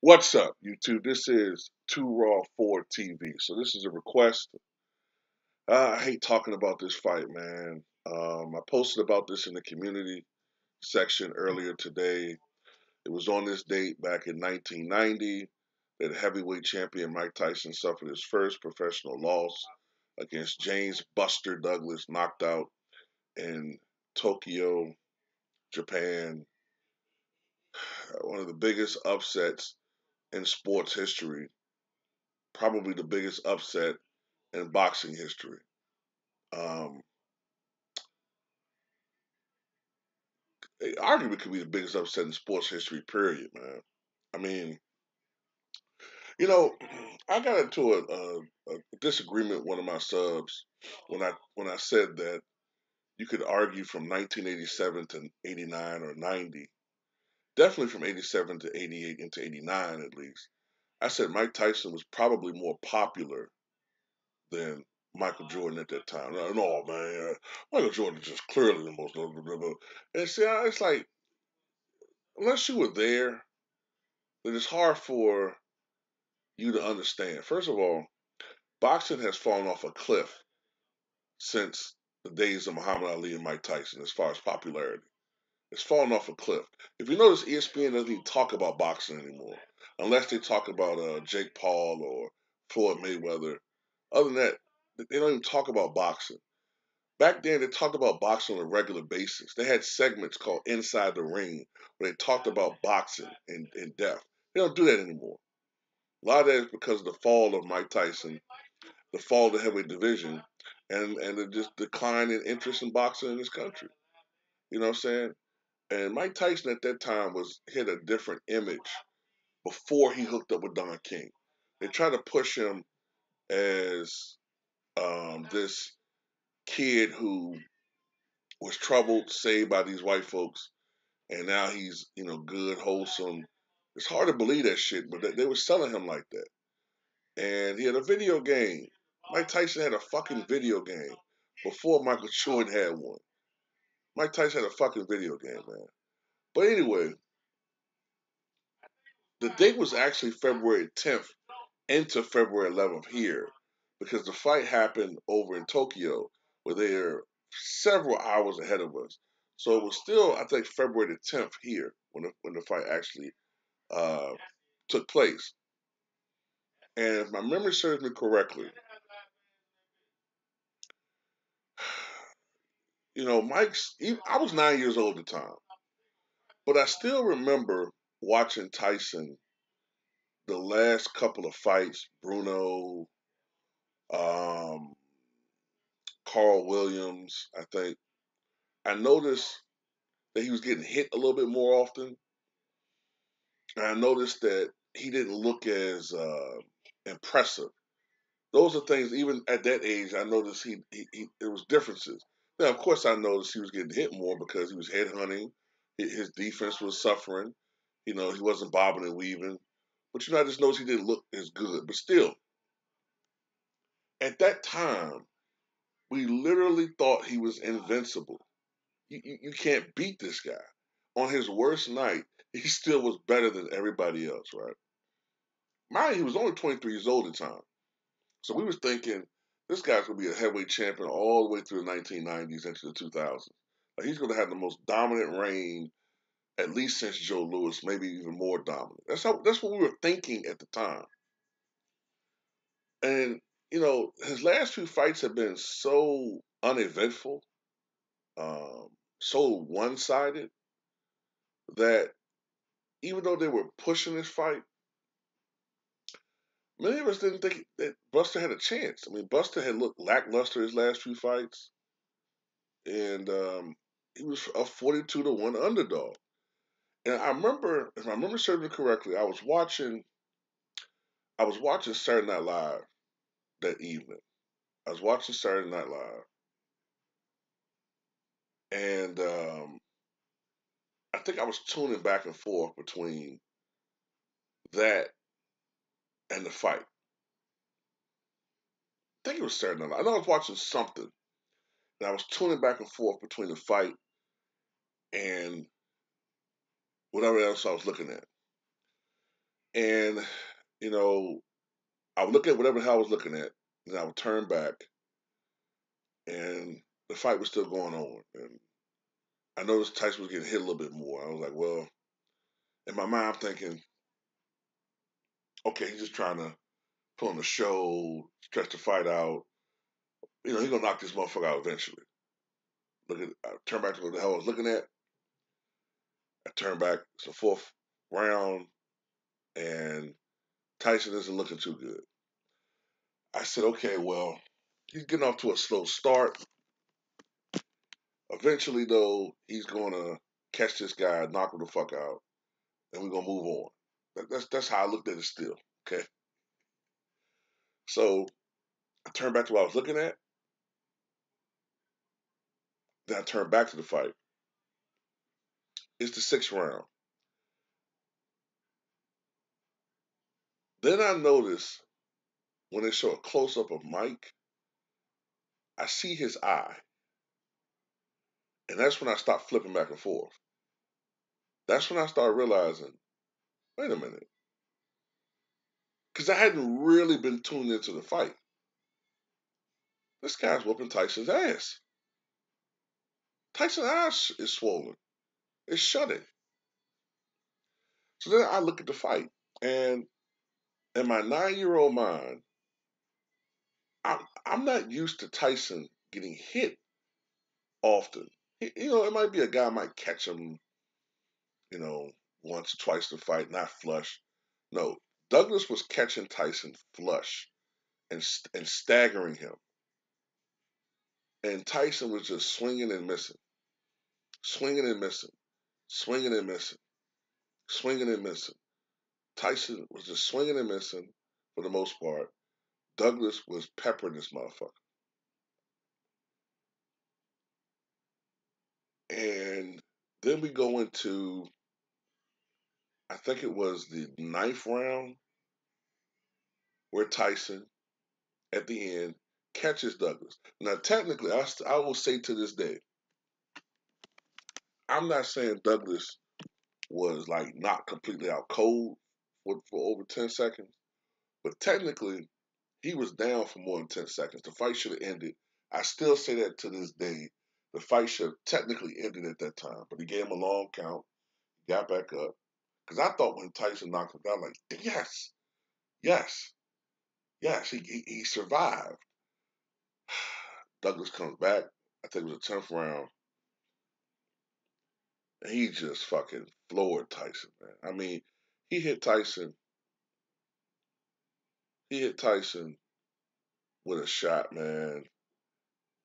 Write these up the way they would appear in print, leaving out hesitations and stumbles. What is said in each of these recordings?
What's up, YouTube? This is Too Raw for TV. So this is a request. I hate talking about this fight, man. I posted about this in the community section earlier today. It was on this date back in 1990 that heavyweight champion Mike Tyson suffered his first professional loss against James Buster Douglas, knocked out in Tokyo, Japan. One of the biggest upsets in sports history, probably the biggest upset in boxing history. Um, Arguably could be the biggest upset in sports history, period, man. I mean, you know, I got into a disagreement with one of my subs when I said that you could argue from 1987 to 89 or 90, definitely from 87 to 88 into 89 at least. I said Mike Tyson was probably more popular than Michael Jordan at that time. No, man, Michael Jordan is just clearly the most. Blah, blah, blah, blah. And see, it's like unless you were there, then it's hard for you to understand. First of all, boxing has fallen off a cliff since the days of Muhammad Ali and Mike Tyson as far as popularity. It's fallen off a cliff. If you notice, ESPN doesn't even talk about boxing anymore, unless they talk about Jake Paul or Floyd Mayweather. Other than that, they don't even talk about boxing. Back then, they talked about boxing on a regular basis. They had segments called Inside the Ring where they talked about boxing in depth. They don't do that anymore. A lot of that is because of the fall of Mike Tyson, the fall of the heavyweight division, and the just decline in interest in boxing in this country. You know what I'm saying? And Mike Tyson at that time was hit a different image before he hooked up with Don King. They tried to push him as this kid who was troubled, saved by these white folks, and now he's good, wholesome. It's hard to believe that shit, but they were selling him like that. And he had a video game. Mike Tyson had a fucking video game before Michael Jordan had one. Mike Tyson had a fucking video game, man. But anyway, the date was actually February 10th into February 11th here because the fight happened over in Tokyo where they're several hours ahead of us. So it was still, I think, February the 10th here when the fight actually uh, took place. And if my memory serves me correctly, I was 9 years old at the time, but I still remember watching Tyson the last couple of fights, Bruno, um, Carl Williams, I think. I noticed that he was getting hit a little bit more often. And I noticed that he didn't look as impressive. Those are things, even at that age, I noticed there was differences. Now, of course, I noticed he was getting hit more because he was headhunting. His defense was suffering. He wasn't bobbing and weaving. But, I just noticed he didn't look as good. But still, at that time, we literally thought he was invincible. You can't beat this guy. On his worst night, he still was better than everybody else, right? Mind you, he was only 23 years old at the time. So we was thinking this guy's gonna be a heavyweight champion all the way through the 1990s into the 2000s. Like he's gonna have the most dominant reign at least since Joe Louis, maybe even more dominant. That's what we were thinking at the time. And his last few fights have been so uneventful, um, so one-sided that even though they were pushing this fight, many of us didn't think that Buster had a chance. I mean, Buster had looked lackluster his last few fights, and he was a 42-1 underdog. And I remember, if I remember serving correctly, I was watching Saturday Night Live that evening. I was watching Saturday Night Live, and I think I was tuning back and forth between that and the fight. I think it was Saturday Night Live. I know I was watching something, and I was tuning back and forth between the fight and whatever else I was looking at. And, you know, I would look at whatever the hell I was looking at, and I would turn back, and the fight was still going on. And I noticed Tyson was getting hit a little bit more. I was like, well, in my mind, I'm thinking, okay, he's just trying to put on a show, stretch the fight out. He's gonna knock this motherfucker out eventually. I turn back to what the hell I was looking at. I turn back. It's the fourth round, and Tyson isn't looking too good. I said, okay, well, he's getting off to a slow start. Eventually, though, he's gonna catch this guy, knock him the fuck out, and we're gonna move on. That's how I looked at it still. Okay. So I turned back to what I was looking at. Then I turned back to the fight. It's the sixth round. Then I notice when they show a close up of Mike, I see his eye. And that's when I stopped flipping back and forth. That's when I started realizing, wait a minute. Because I hadn't really been tuned into the fight. This guy's whooping Tyson's ass. Tyson's ass is swollen. It's shutting. So then I look at the fight. And in my 9-year-old mind, I'm not used to Tyson getting hit often. It might be a guy might catch him, you know, once or twice in the fight, not flush. No, Douglas was catching Tyson flush and staggering him. And Tyson was just swinging and missing, swinging and missing, swinging and missing, swinging and missing. Tyson was just swinging and missing for the most part. Douglas was peppering this motherfucker. And then we go into, I think it was the ninth round, where Tyson, at the end, catches Douglas. Now, technically, I will say to this day, I'm not saying Douglas was like not completely out cold for over 10 seconds, but technically, he was down for more than 10 seconds. The fight should have ended. I still say that to this day. The fight should have technically ended at that time, but he gave him a long count, got back up. Because I thought when Tyson knocked him down, like, yes, yes, yes, he survived. Douglas comes back. I think it was the 10th round. And he just fucking floored Tyson, man. I mean, he hit Tyson. He hit Tyson with a shot, man.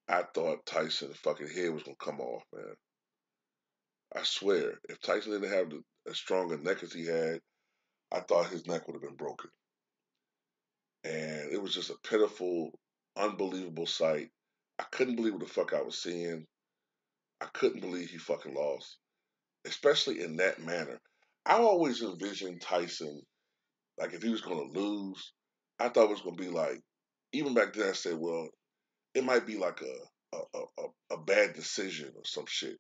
I thought Tyson's fucking head was gonna come off, man. I swear, if Tyson didn't have as strong a neck as he had, I thought his neck would have been broken. And it was just a pitiful, unbelievable sight. I couldn't believe what the fuck I was seeing. I couldn't believe he fucking lost, especially in that manner. I always envisioned Tyson, like if he was going to lose, I thought it was going to be like, even back then I said, well, it might be like a bad decision or some shit,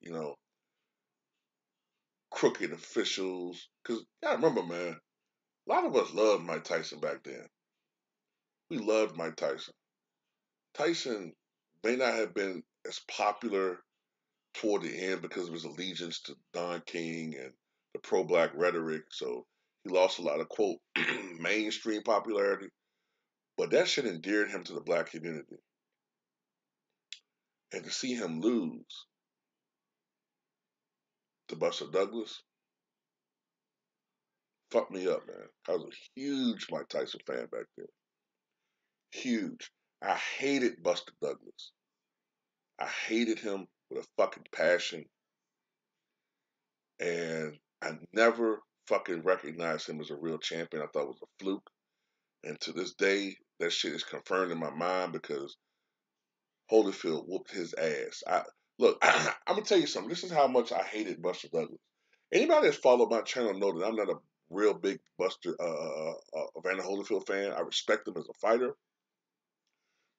crooked officials. Because I remember, man, a lot of us loved Mike Tyson back then. We loved Mike Tyson. Tyson may not have been as popular toward the end because of his allegiance to Don King and the pro-black rhetoric. So he lost a lot of, quote, mainstream popularity. But that shit endeared him to the black community. And to see him lose to Buster Douglas fucked me up, man. I was a huge Mike Tyson fan back then. Huge. I hated Buster Douglas. I hated him with a fucking passion. And I never fucking recognized him as a real champion. I thought it was a fluke. And to this day, that shit is confirmed in my mind because Holyfield whooped his ass. Look, I'm gonna tell you something. This is how much I hated Buster Douglas. Anybody that's followed my channel know that I'm not a real big Buster Evander Holyfield fan. I respect him as a fighter.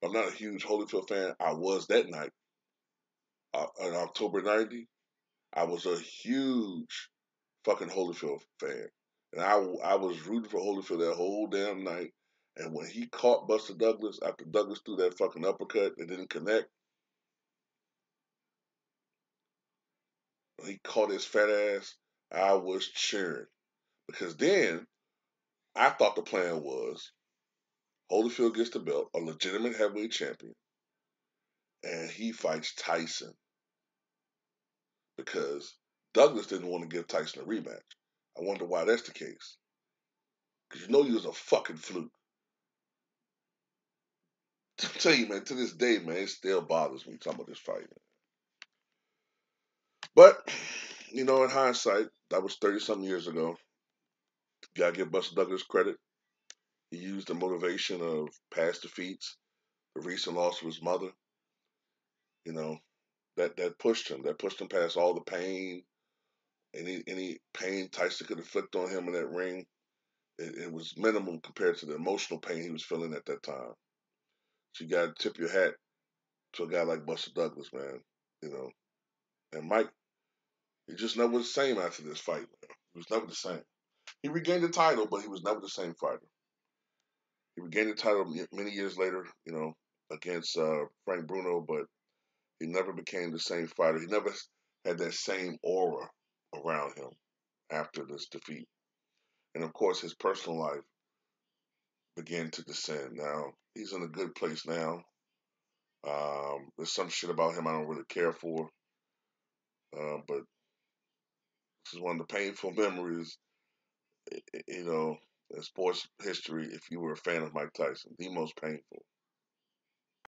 I'm not a huge Holyfield fan. I was that night in October '90. I was a huge fucking Holyfield fan, And I was rooting for Holyfield that whole damn night. And when he caught Buster Douglas after Douglas threw that fucking uppercut that didn't connect, when he caught his fat ass, I was cheering. Because then I thought the plan was Holyfield gets the belt, a legitimate heavyweight champion, and he fights Tyson because Douglas didn't want to give Tyson a rematch. I wonder why that's the case. Because you know he was a fucking fluke. I tell you, man, to this day, man, it still bothers me talking about this fight, man. But, in hindsight, that was 30 something years ago. Gotta give Buster Douglas credit. He used the motivation of past defeats, the recent loss of his mother, you know, that pushed him. That pushed him past all the pain, any pain Tyson could inflict on him in that ring. It was minimum compared to the emotional pain he was feeling at that time. So you gotta tip your hat to a guy like Buster Douglas, man. You know. And Mike, he just never was the same after this fight, man. He was never the same. He regained the title, but he was never the same fighter. He regained the title many years later, against Frank Bruno, but he never became the same fighter. He never had that same aura around him after this defeat. And of course, his personal life began to descend. Now, he's in a good place now. There's some shit about him I don't really care for, but this is one of the painful memories, in sports history if you were a fan of Mike Tyson. The most painful.